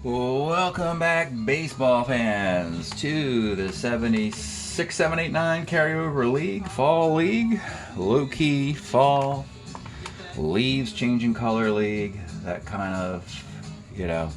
Welcome back, baseball fans, to the 76, 7, 8, 9 carryover league, fall league, low-key fall, leaves changing color league, that kind of,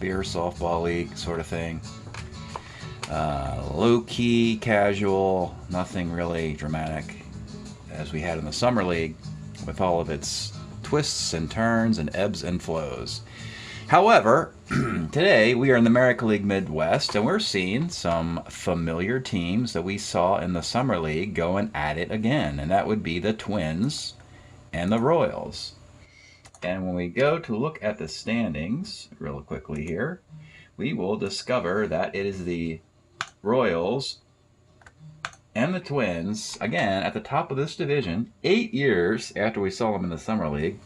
beer softball league sort of thing. Low-key, casual, nothing really dramatic as we had in the summer league with all of its twists and turns and ebbs and flows. However, today we are in the America League Midwest, and we're seeing some familiar teams that we saw in the Summer League going at it again, and that would be the Twins and the Royals. And when we go to look at the standings real quickly here, we will discover that it is the Royals and the Twins, again, at the top of this division, 8 years after we saw them in the Summer League.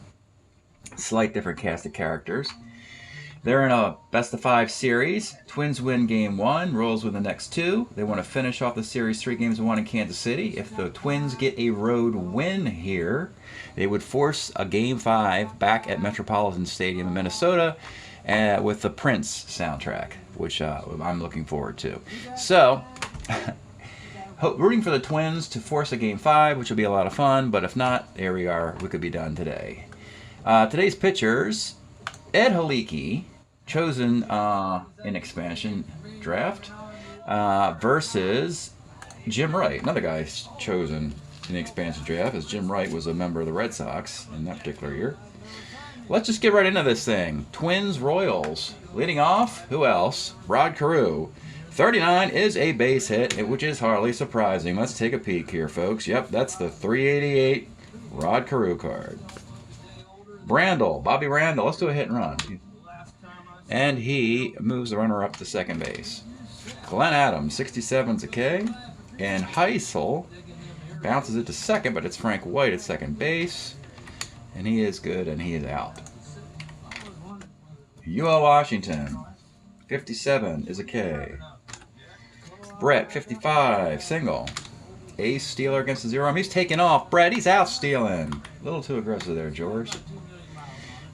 Slight different cast of characters. They're in a best-of-5 series. Twins win Game 1, Royals win the next 2. They want to finish off the series 3-1 in Kansas City. If the Twins get a road win here, they would force a Game 5 back at Metropolitan Stadium in Minnesota with the Prince soundtrack, which I'm looking forward to. So, rooting for the Twins to force a Game 5, which will be a lot of fun, but if not, there we are. We could be done today. Today's pitchers, Ed Halicki, chosen in expansion draft, versus Jim Wright, another guy chosen in the expansion draft, as Jim Wright was a member of the Red Sox in that particular year. Let's just get right into this thing. Twins, Royals. Leading off, who else? Rod Carew. 39 is a base hit, which is hardly surprising. Let's take a peek here, folks. Yep, that's the 388 Rod Carew card. Brandel, Bobby Randall, let's do a hit and run. And he moves the runner up to second base. Glenn Adams, 67's a K. And Heisel bounces it to second, but it's Frank White at second base. And he is good, and he is out. UL Washington, 57 is a K. Brett, 55, single. Ace stealer against the zero arm. He's taking off. Brett, he's out stealing. A little too aggressive there, George.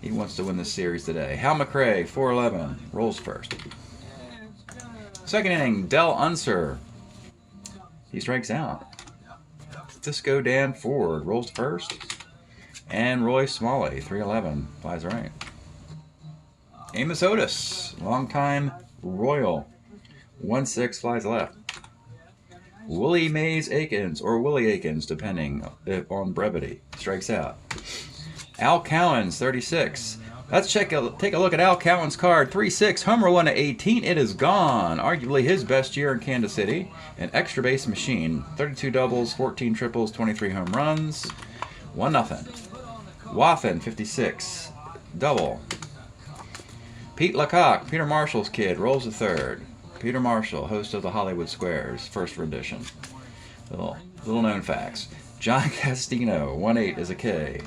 He wants to win this series today. Hal McRae, 411, rolls first. Second inning, Del Unser. He strikes out. Fisco Dan Ford rolls first. And Roy Smalley, 311, flies right. Amos Otis, longtime Royal, 1-6, flies left. Willie Mays Aikens, or Willie Aikens, depending on brevity, strikes out. Al Cowens, 36. Let's take a look at Al Cowens' card. 3-6, homer 1 to 18. It is gone. Arguably his best year in Kansas City. An extra base machine. 32 doubles, 14 triples, 23 home runs. 1-0. Wathen, 56. Double. Pete Lecoq, Peter Marshall's kid, rolls the third. Peter Marshall, host of the Hollywood Squares, first rendition. Little known facts. John Castino, 1-8 is a K.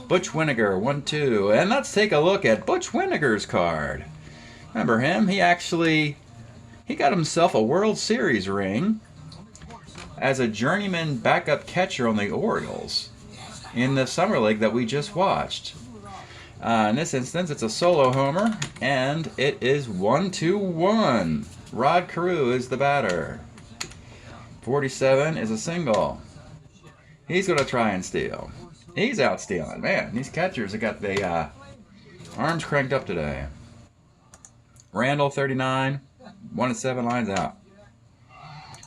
Butch Winnegar, 1-2. And let's take a look at Butch Winnegar's card. Remember him? He got himself a World Series ring as a journeyman backup catcher on the Orioles in the Summer League that we just watched. In this instance, it's a solo homer, and it is 1-1. Rod Carew is the batter. 47 is a single. He's going to try and steal. He's out stealing. Man, these catchers have got the arms cranked up today. Randall, 39, 1-7, lines out.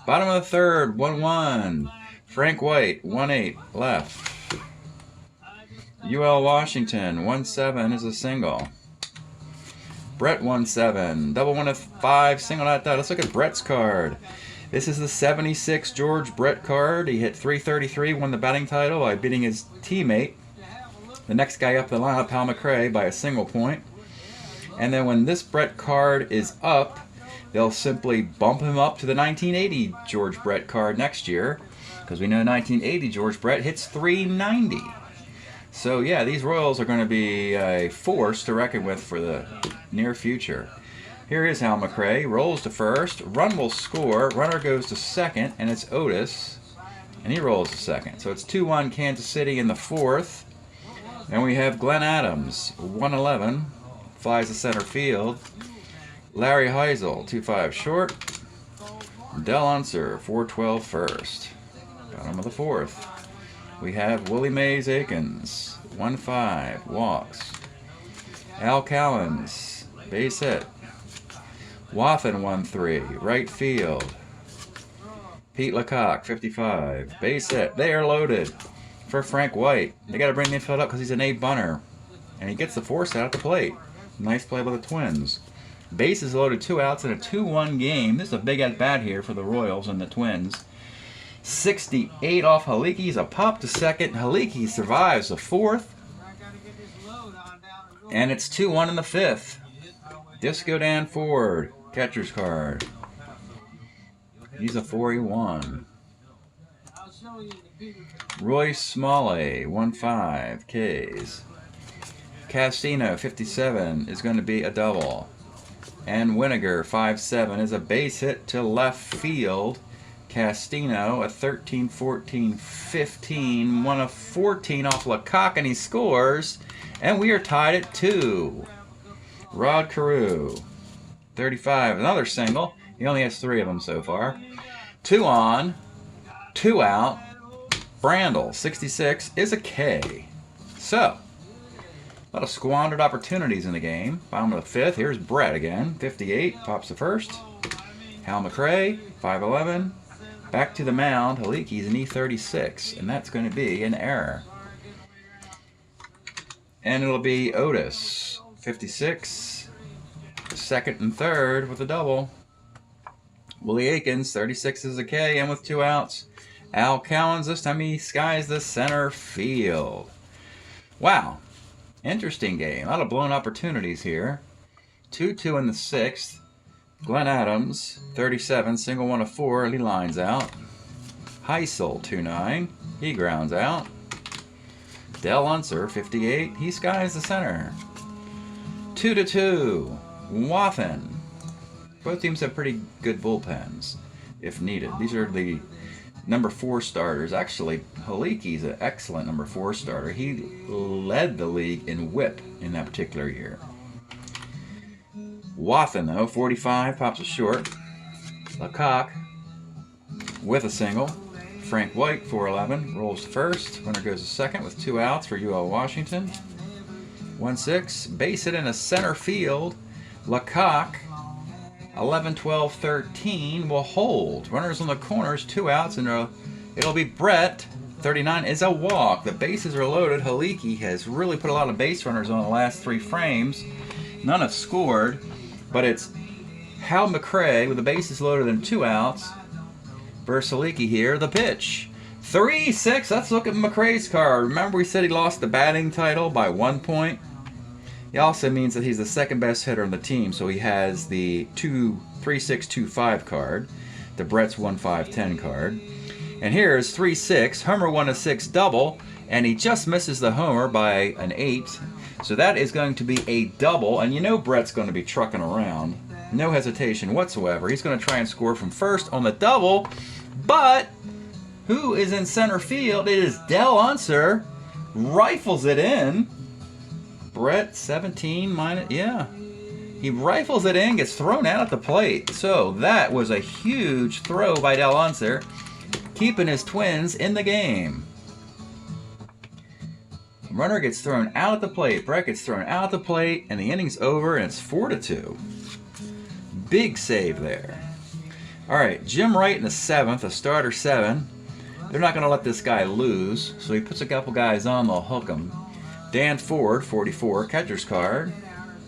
Bottom of the third, 1-1. Frank White, 1-8, left. UL Washington, 1-7 is a single. Brett, 1-7. Double 1-5, single not that. Let's look at Brett's card. This is the 76 George Brett card. He hit .333, won the batting title by beating his teammate, the next guy up the lineup, Hal McRae, by a single point. And then when this Brett card is up, they'll simply bump him up to the 1980 George Brett card next year, because we know 1980 George Brett hits .390. So yeah, these Royals are going to be a force to reckon with for the near future. Here is Hal McRae, rolls to first, run will score, runner goes to second, and it's Otis, and he rolls to second. So it's 2-1 Kansas City in the fourth. Then we have Glenn Adams, 111, flies to center field. Larry Heisel, 2-5 short. Del Unser, 4-12 first. Bottom of the fourth. We have Willie Mays Aikens, 1-5, walks. Al Cowens, base hit. Wathen, 1-3, right field. Pete Lecoq, 55, base hit. They are loaded for Frank White. They got to bring the infield up because he's an A-bunter. And he gets the force out at the plate. Nice play by the Twins. Bases loaded, 2 outs in a 2-1 game. This is a big at-bat here for the Royals and the Twins. 68 off Haliki's, a pop to second. Haliki survives the fourth. And it's 2-1 in the fifth. Disco Dan Ford, catcher's card. He's a 4-1. Roy Smalley, 1-5, Ks. Castino, 57, is going to be a double. And Winiger, 5-7, is a base hit to left field. Castino, a 13, 14, 15, 1 of 14 off Lecoq, and he scores. And we are tied at 2. Rod Carew, 35, another single. He only has 3 of them so far. 2 on, 2 out. Brandel, 66, is a K. So, a lot of squandered opportunities in the game. Bottom of the fifth. Here's Brett again. 58. Pops the first. Hal McRae. 5-11. Back to the mound. Haliki's an E36. And that's going to be an error. And it'll be Otis. 56. Second and third with a double. Willie Aikens. 36 is a K. And with 2 outs. Al Cowens. This time he skies the center field. Wow. Interesting game. A lot of blown opportunities here. 2-2 in the sixth. Glenn Adams, 37, single 1 of 4. He lines out. Heisel, 2-9. He grounds out. Del Unser, 58. He skies the center. 2-2. Wathen. Both teams have pretty good bullpens, if needed. These are the number 4 starters. Actually, Haliki's an excellent number 4 starter. He led the league in whip in that particular year. Wathen, though, 45, pops a short. Lecoq with a single. Frank White, 4-11, rolls to first. Runner goes to second with 2 outs for UL Washington. 1-6, base hit in a center field. Lecoq, 11, 12, 13 will hold. Runners on the corners, 2 outs, and it'll be Brett. 39 is a walk. The bases are loaded. Haliki has really put a lot of base runners on the last 3 frames. None have scored, but it's Hal McRae with the bases loaded and 2 outs versus Haliki here. The pitch. 3-6. Let's look at McRae's card. Remember we said he lost the batting title by 1 point? He also means that he's the second best hitter on the team, so he has the 3-6-2-5 card, the Brett's 1-5-10 card. And here's 3-6, homer 1-6 double, and he just misses the homer by an 8. So that is going to be a double, and you know Brett's going to be trucking around. No hesitation whatsoever. He's going to try and score from first on the double, but who is in center field? It is Del Unser. Rifles it in. Brett, 17 minus, yeah. He rifles it in, gets thrown out at the plate. So that was a huge throw by Del Unser, keeping his Twins in the game. Runner gets thrown out at the plate. Brett gets thrown out at the plate, and the inning's over, and it's 4-2. Big save there. All right, Jim Wright in the 7th, a starter 7. They're not going to let this guy lose, so he puts a couple guys on, they'll hook him. Dan Ford, 44, catcher's card.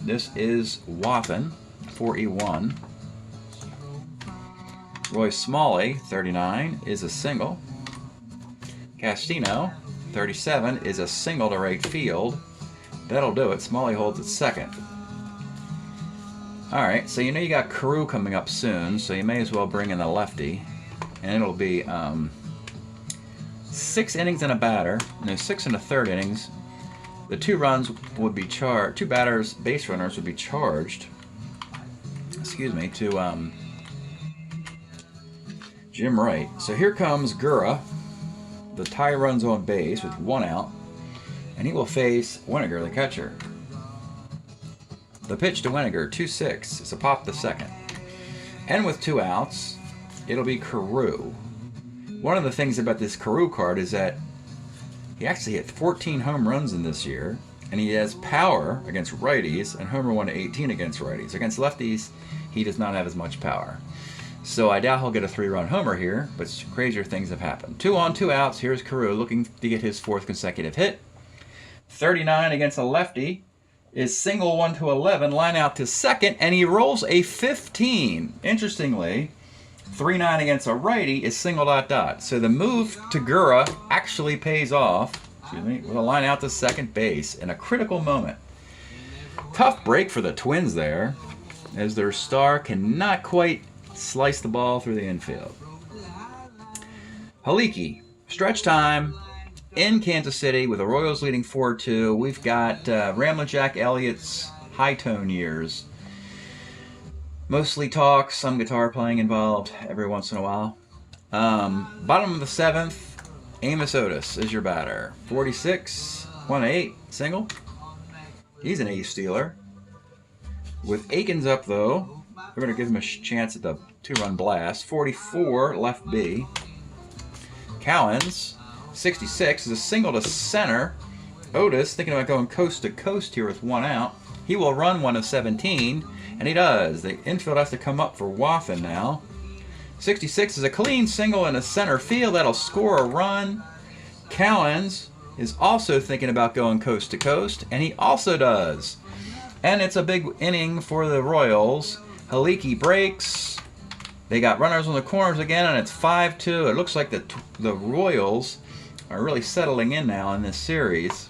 This is Wathen, 4E1. Roy Smalley, 39, is a single. Castino, 37, is a single to right field. That'll do it. Smalley holds at second. All right, so you know you got Carew coming up soon, so you may as well bring in the lefty. And it'll be 6 innings and a batter. No, 6 and a third innings. The 2 runs would be charged. 2 batters, base runners, would be charged. Excuse me, to Jim Wright. So here comes Gura. The tie runs on base with 1 out, and he will face Winiger, the catcher. The pitch to Winiger, 2-6. It's a pop the second. And with 2 outs, it'll be Carew. One of the things about this Carew card is that he actually hit 14 home runs in this year, and he has power against righties and homer 1 to 18 against righties. Against lefties, he does not have as much power. So I doubt he'll get a 3-run homer here, but crazier things have happened. 2 on, 2 outs. Here's Carew looking to get his 4th consecutive hit. 39 against a lefty is single 1 to 11, line out to second, and he rolls a 15. Interestingly, 3-9 against a righty is single ... So the move to Gura actually pays off, with a line out to second base in a critical moment. Tough break for the Twins there, as their star cannot quite slice the ball through the infield. Haliki, stretch time in Kansas City with the Royals leading 4-2. We've got Ramblin' Jack Elliott's high tone years. Mostly talk, some guitar playing involved every once in a while. Bottom of the 7th, Amos Otis is your batter. 46, 1-8, single. He's an ace stealer. With Aikens up though, we're going to give him a chance at the 2-run blast. 44, left B. Cowens, 66, is a single to center. Otis thinking about going coast to coast here with 1 out. He will run 1 of 17, and he does. The infield has to come up for Wathan now. 66 is a clean single in a center field. That'll score a run. Cowens is also thinking about going coast to coast, and he also does. And it's a big inning for the Royals. Haliki breaks. They got runners on the corners again, and it's 5-2. It looks like the Royals are really settling in now in this series.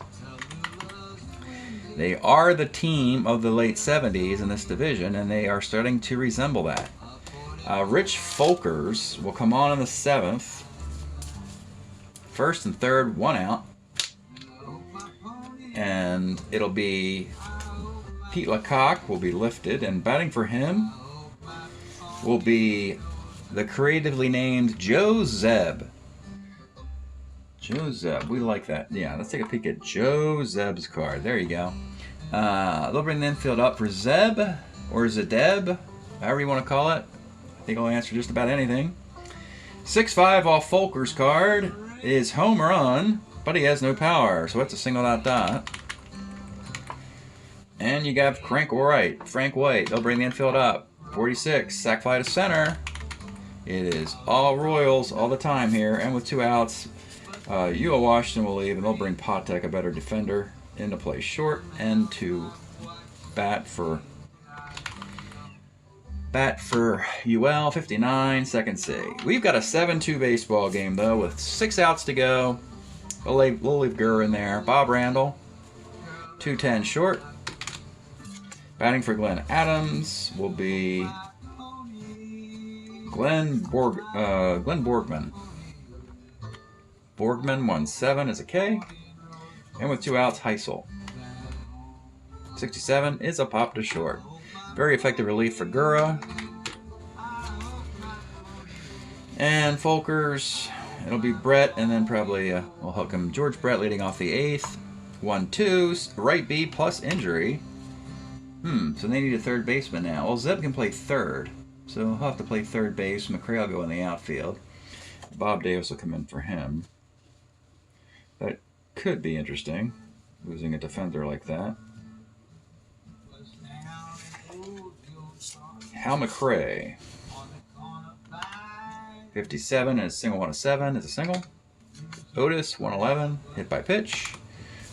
They are the team of the late 70s in this division, and they are starting to resemble that. Rich Folkers will come on in the 7th. 1st and 3rd, 1 out. And it'll be Pete Lecoq will be lifted, and batting for him will be the creatively named Joe Zeb. Joe Zeb, we like that. Yeah, let's take a peek at Joe Zeb's card. There you go. They'll bring the infield up for Zeb, or Zedeb, however you want to call it. I think I'll answer just about anything. 6-5 off Folkers' card is home run, but he has no power, so it's a single ... And you got Frank White. They'll bring the infield up. 46, sac fly to center. It is all Royals all the time here, and with 2 outs, Ua Washington will leave, and they'll bring Patek, a better defender, into play short, and to bat for UL, 59, second C. We've got a 7-2 baseball game, though, with 6 outs to go. We'll leave Gurr in there. Bob Randall, 210 short. Batting for Glenn Adams will be Glenn Borgman. Borgman, 1-7 is a K. And with 2 outs, Heisel. 67 is a pop to short. Very effective relief for Gura. And Folkers, it'll be Brett, and then probably we'll hook him. George Brett leading off the 8th. 1-2, right B plus injury. So they need a third baseman now. Well, Zeb can play third, so he'll have to play third base. McCray will go in the outfield. Bob Davis will come in for him. That could be interesting, losing a defender like that. Hal McCray, 57 is single 1-7 is a single. Otis, 111, hit by pitch.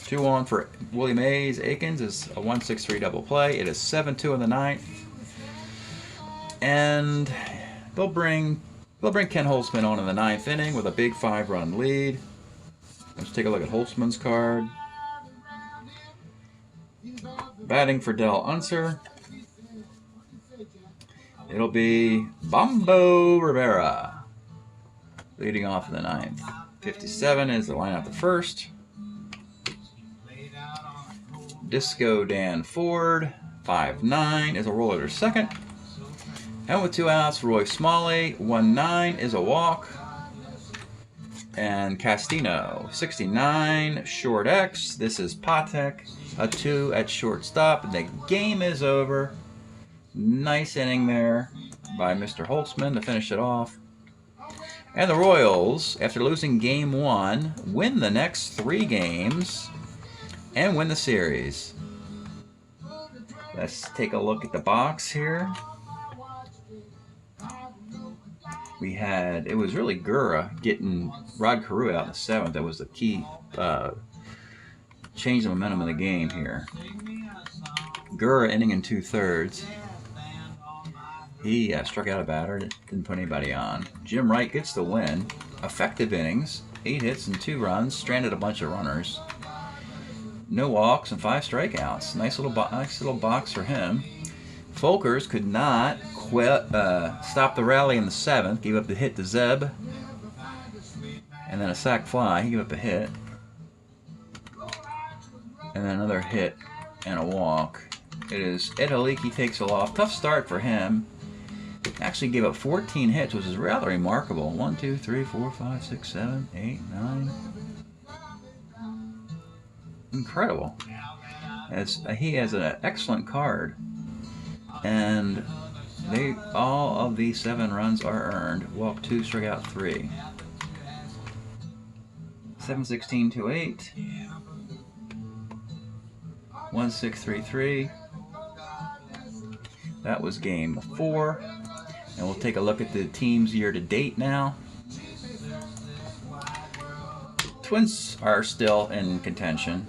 2 on for Willie Mays. Aikens is a 1-6-3 double play. It is 7-2 in the 9th. And they'll bring Ken Holtzman on in the 9th inning with a big 5-run lead. Let's take a look at Holtzman's card. Batting for Del Unser, it'll be Bombo Rivera leading off in the 9th. 57 is the line out the 1st. Disco Dan Ford, 5-9 is a roller to 2nd. And with 2 outs, Roy Smalley, 1-9 is a walk. And Castino, 69, short X. This is Patek. a 2 at shortstop, and the game is over. Nice inning there by Mr. Holtzman to finish it off. And the Royals, after losing game 1, win the next 3 games and win the series. Let's take a look at the box here. We had, it was really Gura getting Rod Carew out in the 7th. That was the key change the momentum of the game here. Gura inning in 2/3. He struck out a batter, didn't put anybody on. Jim Wright gets the win. Effective innings, 8 hits and 2 runs, stranded a bunch of runners. No walks and 5 strikeouts. Nice little box for him. Folkers could not stop the rally in the 7th. Gave up the hit to Zeb. And then a sac fly. He gave up a hit. And then another hit and a walk. It is Ed Haliki takes a loss. Tough start for him. Actually gave up 14 hits, which is rather remarkable. 1, 2, 3, 4, 5, 6, 7, 8, 9. Incredible. He has an excellent card. And all of these 7 runs are earned. Walk 2, struck out 3. 7-16-2-8. 1-6-3-3. That was game 4. And we'll take a look at the teams year to date now. Twins are still in contention.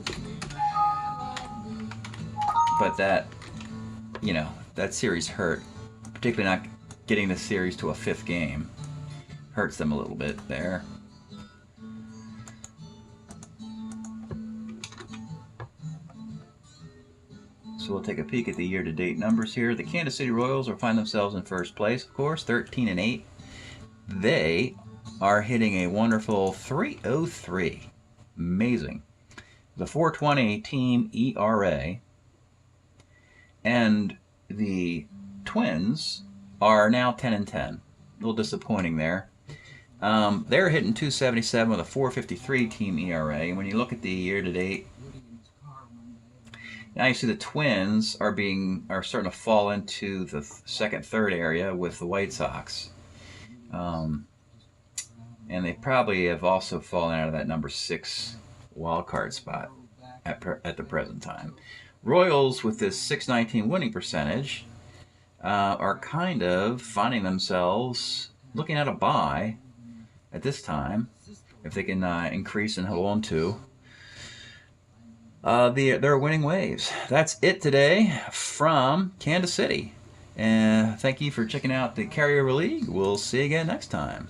But that, that series hurt. Particularly not getting the series to a 5th game. Hurts them a little bit there. So we'll take a peek at the year-to-date numbers here. The Kansas City Royals will find themselves in first place, of course, 13-8. They are hitting a wonderful .303. Amazing. The .420 team ERA. And the Twins are now 10-10. A little disappointing there. They're hitting .277 with a .453 team ERA. And when you look at the year-to-date, now you see the Twins are starting to fall into the second, third area with the White Sox. And they probably have also fallen out of that number 6 wild card spot at the present time. Royals, with this .619 winning percentage, are kind of finding themselves looking at a bye at this time, if they can increase and hold on to their winning waves. That's it today from Kansas City. And thank you for checking out the Carryover League. We'll see you again next time.